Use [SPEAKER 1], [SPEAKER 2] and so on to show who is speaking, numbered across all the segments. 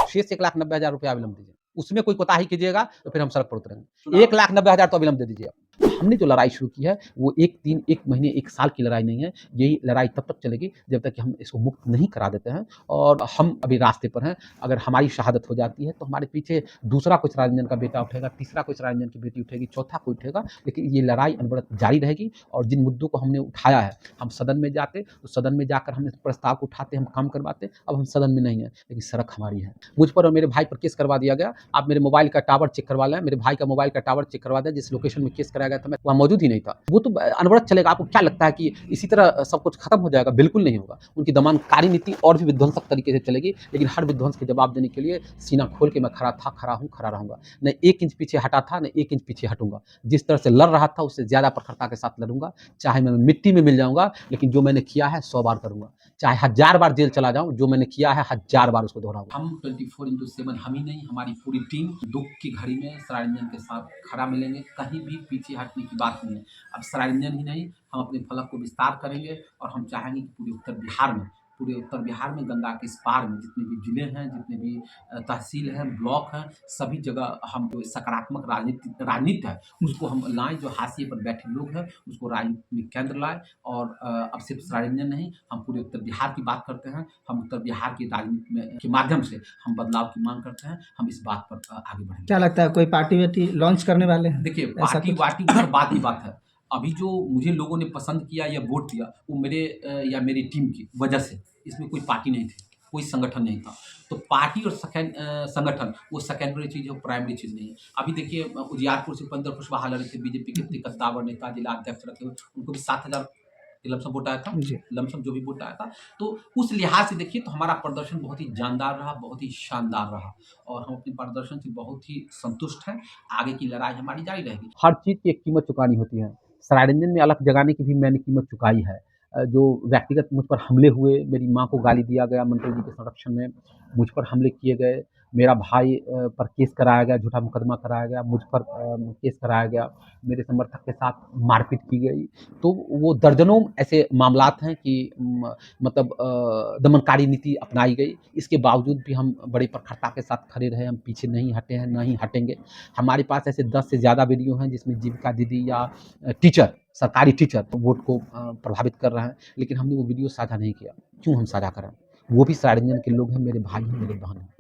[SPEAKER 1] शेष 1,90,000 रुपया अविलंब दीजिए। उसमें कोई कोताही कीजिएगा तो फिर हम सड़क पर उतरेंगे। 1,90,000 तो अविलंब दे दीजिए। हमने जो लड़ाई शुरू की है वो 1 दिन, 1 महीने, 1 साल की लड़ाई नहीं है। यही लड़ाई तब तक चलेगी जब तक कि हम इसको मुक्त नहीं करा देते हैं और हम अभी रास्ते पर हैं। अगर हमारी शहादत हो जाती है तो हमारे पीछे दूसरा कोई चिराग का बेटा उठेगा, तीसरा कोई चिराग की बेटी उठेगी, चौथा कोई उठेगा, लेकिन ये लड़ाई अनवरत जारी रहेगी। और जिन मुद्दों को हमने उठाया है, हम सदन में जाते तो सदन में जाकर हम इस प्रस्ताव को उठाते, हम काम करवाते। अब हम सदन में नहीं है, लेकिन सड़क हमारी है। मुझ पर और मेरे भाई पर केस करवा दिया गया। आप मेरे मोबाइल का टावर चेक करवा लें, मेरे भाई का मोबाइल का टावर चेक करवा दें। जिस लोकेशन में केस कराया गया था मैं वहाँ मौजूद ही नहीं था। वो तो अनवरत चलेगा। आपको क्या लगता है कि इसी तरह सब कुछ खत्म हो जाएगा? बिल्कुल नहीं होगा। उनकी दमनकारी नीति और भी विध्वंसक तरीके से चलेगी, लेकिन हर विध्वंस के जवाब देने के लिए सीना खोल के मैं खड़ा था, खड़ा हूँ, खड़ा रहूंगा। न 1 इंच पीछे हटा था, न 1 इंच पीछे हटूंगा। जिस तरह से लड़ रहा था उससे ज्यादा प्रखरता के साथ लड़ूंगा। चाहे मैं मिट्टी में मिल जाऊंगा, लेकिन जो मैंने किया है 100 बार करूंगा। चाहे 1000 बार जेल चला जाऊं, जो मैंने किया है 1000 बार उसको दोहराऊंगा। हम 24/7 हम ही नहीं, हमारी पूरी टीम दुख की घड़ी में सरायरंजन के साथ खड़ा मिलेंगे। कहीं भी पीछे हटने की बात नहीं है। अब सरायरंजन ही नहीं, हम अपने फलक को विस्तार करेंगे और हम चाहेंगे कि पूरे उत्तर बिहार में गंगा के इस पार में जितने भी जिले हैं, जितने भी तहसील हैं, ब्लॉक हैं, सभी जगह हम जो सकारात्मक राजनीति है उसको हम लाएं। जो हाशिए पर बैठे लोग हैं उसको राजनीति में केंद्र लाएं। और अब सिर्फ सरायरंजन नहीं, हम पूरे उत्तर बिहार की बात करते हैं। हम उत्तर बिहार की राजनीति में के माध्यम से हम बदलाव की मांग करते हैं। हम इस बात पर आगे बढ़ेंगे।
[SPEAKER 2] क्या लगता है, कोई पार्टी वार्टी लॉन्च करने वाले हैं?
[SPEAKER 1] देखिए, पार्टी वार्टी हर बात ही बात है। अभी जो मुझे लोगों ने पसंद किया या वोट दिया वो मेरे या मेरी टीम की वजह से। इसमें कोई पार्टी नहीं थी, कोई संगठन नहीं था। तो पार्टी और संगठन वो सेकेंडरी चीज़ है, वो प्राइमरी चीज़ नहीं है। अभी देखिए, उजियारपुर से उपेंद्र कुशवाहा लड़े थे, बीजेपी के कद्दावर नेता, जिला अध्यक्ष रखे हुए, उनको भी 7,000 लमसम वोट आया था। लमसम जो भी वोट आया था, तो उस लिहाज से देखिए तो हमारा प्रदर्शन बहुत ही जानदार रहा, बहुत ही शानदार रहा और हम अपने प्रदर्शन से बहुत ही संतुष्ट हैं। आगे की लड़ाई हमारी जारी रहेगी। हर चीज़ की एक कीमत चुकानी होती है। सरायरंजन में अलख जगाने की भी मैंने कीमत चुकाई है। जो व्यक्तिगत मुझ पर हमले हुए, मेरी माँ को गाली दिया गया मंत्री जी के संरक्षण में, मुझ पर हमले किए गए, मेरा भाई पर केस कराया गया, झूठा मुकदमा कराया गया, मुझ पर केस कराया गया, मेरे समर्थक के साथ मारपीट की गई। तो वो दर्जनों ऐसे मामलात हैं कि मतलब दमनकारी नीति अपनाई गई। इसके बावजूद भी हम बड़ी प्रखरता के साथ खड़े रहे, हम पीछे नहीं हटे हैं, ना ही हटेंगे। हमारे पास ऐसे 10 से ज़्यादा वीडियो हैं जिसमें जीविका दीदी या टीचर, सरकारी टीचर वोट को प्रभावित कर रहे हैं, लेकिन हमने वो वीडियो साझा नहीं किया। क्यों हम साझा करें? वो भी सरायरंजन के लोग हैं, मेरे भाई हैं, मेरे बहन हैं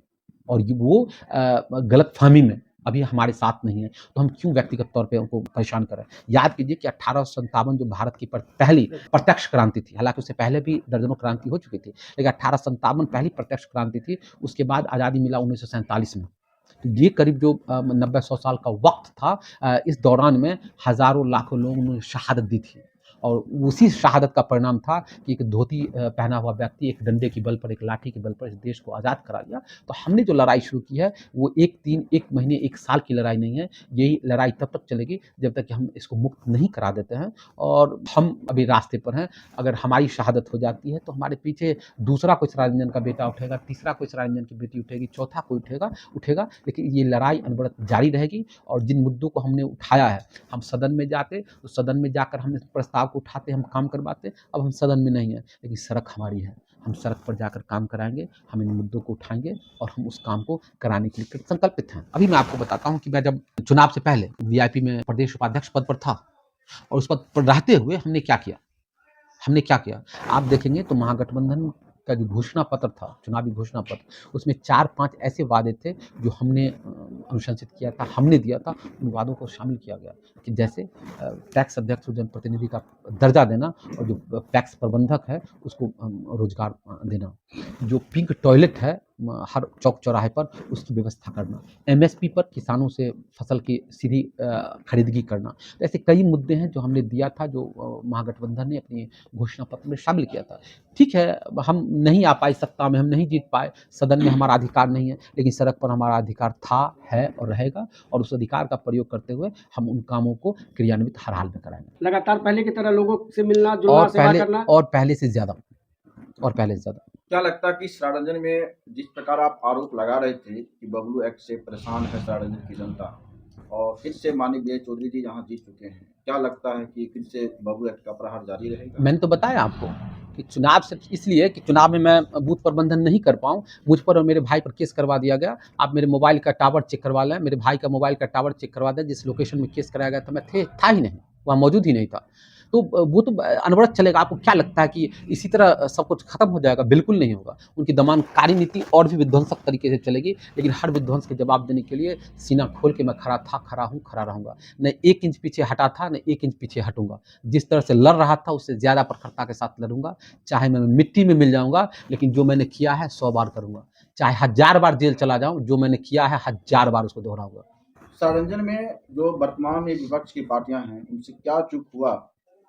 [SPEAKER 1] और ये वो गलतफ़हमी में अभी हमारे साथ नहीं है, तो हम क्यों व्यक्तिगत तौर पे उनको परेशान करें? याद कीजिए कि 1857 जो भारत की पहली प्रत्यक्ष क्रांति थी, हालाँकि उससे पहले भी दर्जनों क्रांति हो चुकी थी, लेकिन 1857 पहली प्रत्यक्ष क्रांति थी। उसके बाद आज़ादी मिला 1947 में। तो ये करीब जो 90-100 साल का वक़्त था, इस दौरान में हज़ारों लाखों लोगों ने शहादत दी थी और उसी शहादत का परिणाम था कि एक धोती पहना हुआ व्यक्ति एक डंडे के बल पर, एक लाठी के बल पर इस देश को आज़ाद करा लिया। तो हमने जो लड़ाई शुरू की है वो 1 दिन, 1 महीने, 1 साल की लड़ाई नहीं है। यही लड़ाई तब तक चलेगी जब तक कि हम इसको मुक्त नहीं करा देते हैं और हम अभी रास्ते पर हैं। अगर हमारी शहादत हो जाती है तो हमारे पीछे दूसरा कोई चिराग का बेटा उठेगा, तीसरा कोई चिराग की बेटी उठेगी, चौथा कोई उठेगा, लेकिन ये लड़ाई अनवरत जारी रहेगी। और जिन मुद्दों को हमने उठाया है, हम सदन में जाते तो सदन में जाकर हम इस प्रस्ताव को उठाते, हम काम करवाते। अब हम सदन में नहीं है, लेकिन सड़क हमारी है। हम सड़क पर जाकर काम कराएंगे, हम इन मुद्दों को उठाएंगे और हम उस काम को कराने के लिए कृत संकल्पित हैं। अभी मैं आपको बताता हूँ कि मैं जब चुनाव से पहले वीआईपी में प्रदेश उपाध्यक्ष पद पर था और उस पद पर रहते हुए हमने क्या किया, आप देखेंगे तो महागठबंधन का जो घोषणा पत्र था, चुनावी घोषणा पत्र, उसमें 4-5 ऐसे वादे थे जो हमने अनुशंसित किया था, हमने दिया था। उन वादों को शामिल किया गया कि जैसे टैक्स अध्यक्ष और जनप्रतिनिधि का दर्जा देना और जो टैक्स प्रबंधक है उसको रोजगार देना, जो पिंक टॉयलेट है हर चौक चौराहे पर उसकी व्यवस्था करना, एमएसपी पर किसानों से फसल की सीधी खरीदगी करना। तो ऐसे कई मुद्दे हैं जो हमने दिया था, जो महागठबंधन ने अपनी घोषणा पत्र में शामिल किया था। ठीक है, हम नहीं आ पाए सत्ता में, हम नहीं जीत पाए, सदन में हमारा अधिकार नहीं है, लेकिन सड़क पर हमारा अधिकार था, है और रहेगा और उस अधिकार का प्रयोग करते हुए हम उन कामों को क्रियान्वित हर हाल में कराएंगे।
[SPEAKER 2] लगातार पहले की तरह लोगों से मिलना जुलना, सेवा करना
[SPEAKER 1] और पहले से ज़्यादा।
[SPEAKER 3] क्या लगता है कि सरायरंजन में जिस प्रकार आप आरोप लगा रहे थे कि बबलू एक्ट से परेशान है सरायरंजन की जनता और फिर से माननीय विजय चौधरी जी यहाँ जीत चुके हैं, क्या लगता है कि फिर से बबलू एक्ट का प्रहार जारी रहेगा?
[SPEAKER 1] मैंने तो बताया आपको कि चुनाव सिर्फ इसलिए कि चुनाव में मैं बूथ प्रबंधन नहीं कर पाऊँ, मुझ पर और मेरे भाई पर केस करवा दिया गया। आप मेरे मोबाइल का टावर चेक करवा लें, मेरे भाई का मोबाइल का टावर चेक करवा दें, जिस लोकेशन में केस कराया गया था मैं था ही नहीं, वहाँ मौजूद ही नहीं था। तो वो तो अनवरत चलेगा। आपको क्या लगता है कि इसी तरह सब कुछ खत्म हो जाएगा? बिल्कुल नहीं होगा। उनकी दमनकारी नीति और भी विध्वंसक तरीके से चलेगी, लेकिन हर विध्वंस के जवाब देने के लिए सीना खोल के मैं खड़ा था, खड़ा हूँ, खड़ा रहूँगा। न 1 इंच पीछे हटा था, न 1 इंच पीछे हटूँगा। जिस तरह से लड़ रहा था, उससे ज़्यादा प्रखरता के साथ लड़ूँगा। चाहे मैं मिट्टी में मिल जाऊँगा, लेकिन जो मैंने किया है 100 बार करूँगा। चाहे 1000 बार जेल चला जाऊँ, जो मैंने किया है 1000 बार उसको दोहराऊँगा।
[SPEAKER 3] सारंजन में जो वर्तमान में विपक्ष की पार्टियां हैं, उनसे क्या चूक हुआ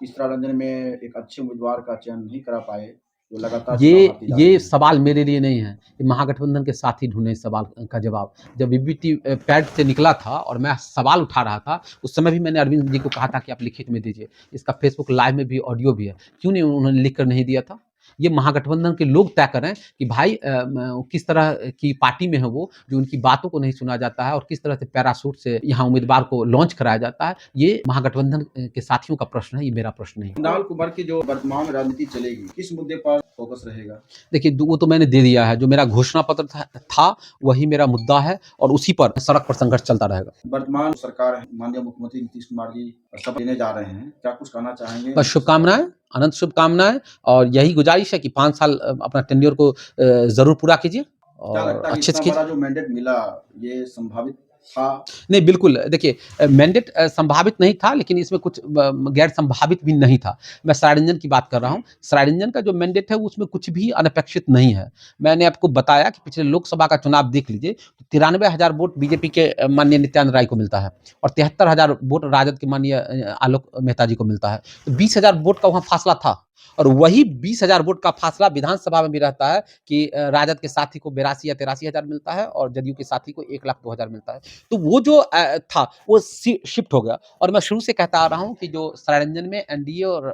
[SPEAKER 3] कि सारंजन में एक अच्छे उम्मीदवार का चयन नहीं करा पाए, जो लगातार चुनाव हारती जा रही
[SPEAKER 1] ये
[SPEAKER 3] है?
[SPEAKER 1] सवाल मेरे लिए नहीं है, ये महागठबंधन के साथ ही ढूँढे इस सवाल का जवाब। जब बीबीटी पैड से निकला था और मैं सवाल उठा रहा था, उस समय भी मैंने अरविंद जी को कहा था कि आप लिखित में दीजिए। इसका फेसबुक लाइव में भी ऑडियो भी है। क्यों नहीं उन्होंने लिख कर नहीं दिया था? ये महागठबंधन के लोग तय करें कि भाई किस तरह की पार्टी में है वो, जो उनकी बातों को नहीं सुना जाता है और किस तरह से पैराशूट से यहाँ उम्मीदवार को लॉन्च कराया जाता है। ये महागठबंधन के साथियों का प्रश्न है, ये मेरा प्रश्न नहीं है।
[SPEAKER 3] कुणाल कुमार की जो वर्तमान राजनीति चलेगी, किस मुद्दे पर फोकस रहेगा?
[SPEAKER 1] देखिए, वो तो मैंने दे दिया है, जो मेरा घोषणा पत्र था वही मेरा मुद्दा है और उसी पर सड़क पर संघर्ष चलता रहेगा।
[SPEAKER 3] वर्तमान सरकार है, माननीय मुख्यमंत्री नीतीश कुमार जी शपथ लेने जा रहे हैं, क्या कुछ कहना चाहेंगे?
[SPEAKER 1] बस शुभकामनाएं, अनंत शुभकामनाएं और यही गुजारिश है कि 5 साल अपना टेन्योर को जरूर पूरा कीजिए
[SPEAKER 3] क्या
[SPEAKER 1] और
[SPEAKER 3] लगता है कि
[SPEAKER 1] अच्छे से
[SPEAKER 3] इतना
[SPEAKER 1] कीजिए।
[SPEAKER 3] बड़ा जो मैंडेट मिला, ये संभावित था?
[SPEAKER 1] नहीं, बिल्कुल देखिए, मैंडेट संभावित नहीं था, लेकिन इसमें कुछ गैर संभावित भी नहीं था। मैं सरायरंजन की बात कर रहा हूँ। सरायरंजन का जो मैंडेट है उसमें कुछ भी अनपेक्षित नहीं है। मैंने आपको बताया कि पिछले लोकसभा का चुनाव देख लीजिए, तो 93,000 वोट बीजेपी के माननीय नित्यानंद राय को मिलता है और 73,000 वोट राजद के माननीय आलोक मेहता जी को मिलता है। तो 20,000 वोट का वहाँ फासला था और वही 20,000 वोट का फासला विधानसभा में भी रहता है कि राजद के साथी को 82 या 83,000 मिलता है और जदयू के साथी को 1,02,000 मिलता है। तो वो जो था वो शिफ्ट हो गया और मैं शुरू से कहता आ रहा हूँ कि जो सरायरंजन में एनडीए और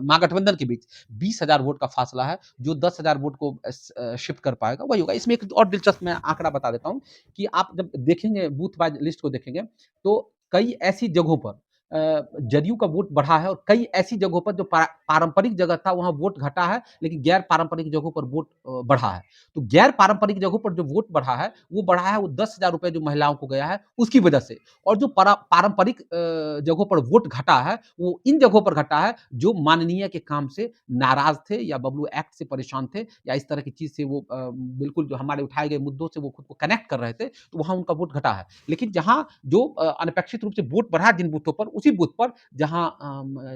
[SPEAKER 1] महागठबंधन के बीच 20,000 वोट का फासला है, जो 10,000 वोट को शिफ्ट कर पाएगा वही होगा। इसमें एक और दिलचस्प मैं आंकड़ा बता देता हूँ कि आप जब देखेंगे बूथ वाइज लिस्ट को देखेंगे तो कई ऐसी जगहों पर जदयू का वोट बढ़ा है और कई ऐसी जगहों पर जो पारंपरिक जगह था वहां वोट घटा है, लेकिन गैर पारंपरिक जगहों पर वोट बढ़ा है। तो गैर पारंपरिक जगहों पर जो वोट बढ़ा है वो 10,000 रुपए जो महिलाओं को गया है उसकी वजह से, और जो पारंपरिक जगहों पर वोट घटा है वो इन जगहों पर घटा है जो माननीय के काम से नाराज थे या बबलू एक्ट से परेशान थे या इस तरह की चीज से वो बिल्कुल जो हमारे उठाए गए मुद्दों से वो खुद को कनेक्ट कर रहे थे, तो वहां उनका वोट घटा है। लेकिन जहां जो अनपेक्षित रूप से वोट बढ़ा जिन बूथों पर, उसी बूथ पर जहां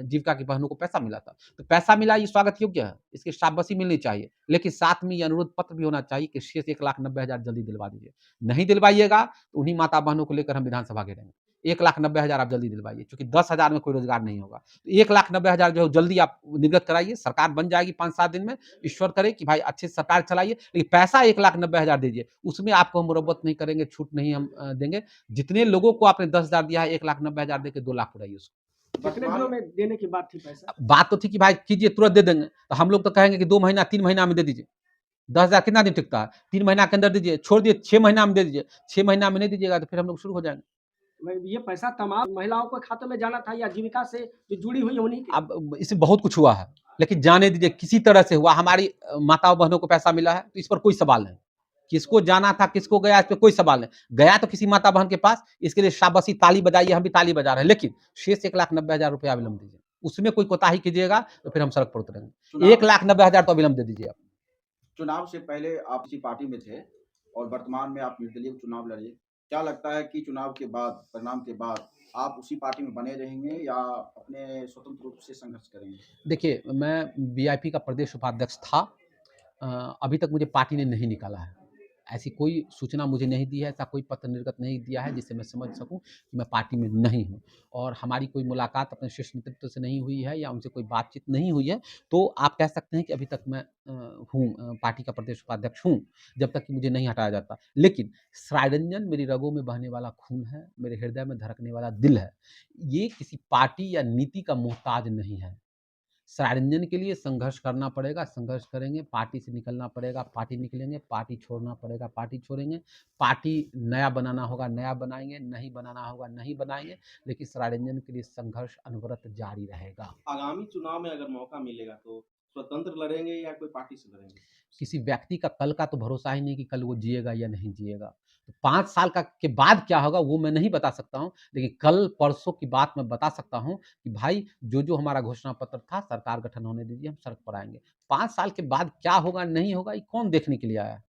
[SPEAKER 1] जीविका की बहनों को पैसा मिला था, तो पैसा मिला ये स्वागत योग्य है, इसकी शाबाशी मिलनी चाहिए, लेकिन साथ में ये अनुरोध पत्र भी होना चाहिए कि शेष 1,90,000 जल्दी दिलवा दीजिए। नहीं दिलवाइएगा तो उन्हीं माता बहनों को लेकर हम विधानसभा घेरेंगे। 1,90,000 आप जल्दी दिलवाइए, क्योंकि 10,000 में कोई रोजगार नहीं होगा। तो 1,90,000 जो जल्दी आप निर्गत कराइए, सरकार बन जाएगी 5-7 दिन में। ईश्वर करे कि भाई अच्छे से सरकार चलाइए, लेकिन पैसा 1,90,000 दीजिए, उसमें आपको हम मुरब्बत नहीं करेंगे, छूट नहीं हम देंगे। जितने लोगों को आपने 10,000 दिया है, 1,90,000 देके 2 लाख उड़ाइए उसको।
[SPEAKER 2] कितने दिनों में देने की बात थी पैसा?
[SPEAKER 1] बात तो थी कि भाई कीजिए, तुरंत दे देंगे। तो हम लोग तो कहेंगे कि 2 महीना 3 महीना में दे दीजिए। 10,000 कितना दिन टिकता है? 3 महीना के अंदर दीजिए, छोड़ दिए 6 महीना में दे दीजिए। 6 महीना में नहीं दीजिएगा तो फिर हम लोग शुरू हो जाएंगे।
[SPEAKER 2] ये पैसा तमाम महिलाओं के खाते में जाना था या जीविका से जो जुड़ी हुई है उन्हीं की?
[SPEAKER 1] अब इसमें बहुत कुछ हुआ है, लेकिन जाने दीजिए, किसी तरह से हुआ। हमारी माताओं बहनों को पैसा मिला है, तो इस पर कोई सवाल नहीं। किसको जाना था, किसको गया, इस पे कोई सवाल नहीं। गया तो किसी माता बहन के पास, इसके लिए शाबाशी ताली बजाइए, हम भी ताली बजा रहे हैं, लेकिन शेष 1,90,000 रुपया अविलंब दीजिए। उसमें कोई कोताही कीजिएगा तो फिर हम सड़क पर उतरेंगे। 1,90,000 तो अविलंब दे दीजिए आप।
[SPEAKER 3] चुनाव से पहले आप इसी पार्टी में थे और वर्तमान में आप निर्दलीय चुनाव लड़े। क्या लगता है कि चुनाव के बाद, परिणाम के बाद आप उसी पार्टी में बने रहेंगे या अपने स्वतंत्र रूप से संघर्ष करेंगे?
[SPEAKER 1] देखिए, मैं वीआईपी का प्रदेश उपाध्यक्ष था। अभी तक मुझे पार्टी ने नहीं निकाला है। ऐसी कोई सूचना मुझे नहीं दी है, ऐसा कोई पत्र निर्गत नहीं दिया है जिससे मैं समझ सकूँ कि मैं पार्टी में नहीं हूँ, और हमारी कोई मुलाकात अपने शीर्ष नेतृत्व से नहीं हुई है या उनसे कोई बातचीत नहीं हुई है। तो आप कह सकते हैं कि अभी तक मैं पार्टी का प्रदेश उपाध्यक्ष हूँ, जब तक कि मुझे नहीं हटाया जाता। लेकिन सरायरंजन मेरी रगों में बहने वाला खून है, मेरे हृदय में धड़कने वाला दिल है। ये किसी पार्टी या नीति का मोहताज नहीं है। सरायरंजन के लिए संघर्ष करना पड़ेगा, संघर्ष करेंगे, पार्टी से निकलना पड़ेगा, पार्टी निकलेंगे, पार्टी छोड़ना पड़ेगा, पार्टी छोड़ेंगे, पार्टी नया बनाना होगा, नया बनाएंगे, नहीं बनाना होगा, नहीं बनाएंगे, लेकिन सरायरंजन के लिए संघर्ष अनवरत जारी रहेगा।
[SPEAKER 4] आगामी चुनाव में अगर मौका मिलेगा तो स्वतंत्र लड़ेंगे या कोई पार्टी से लड़ेंगे?
[SPEAKER 1] किसी व्यक्ति का कल का तो भरोसा ही नहीं कि कल वो जिएगा या नहीं जिएगा। तो 5 साल का के बाद क्या होगा वो मैं नहीं बता सकता हूँ, लेकिन कल परसों की बात मैं बता सकता हूँ कि भाई जो हमारा घोषणा पत्र था, सरकार गठन होने दीजिए, हम सड़क पर आएँगे। 5 साल के बाद क्या होगा, नहीं होगा, ये कौन देखने के लिए आया है?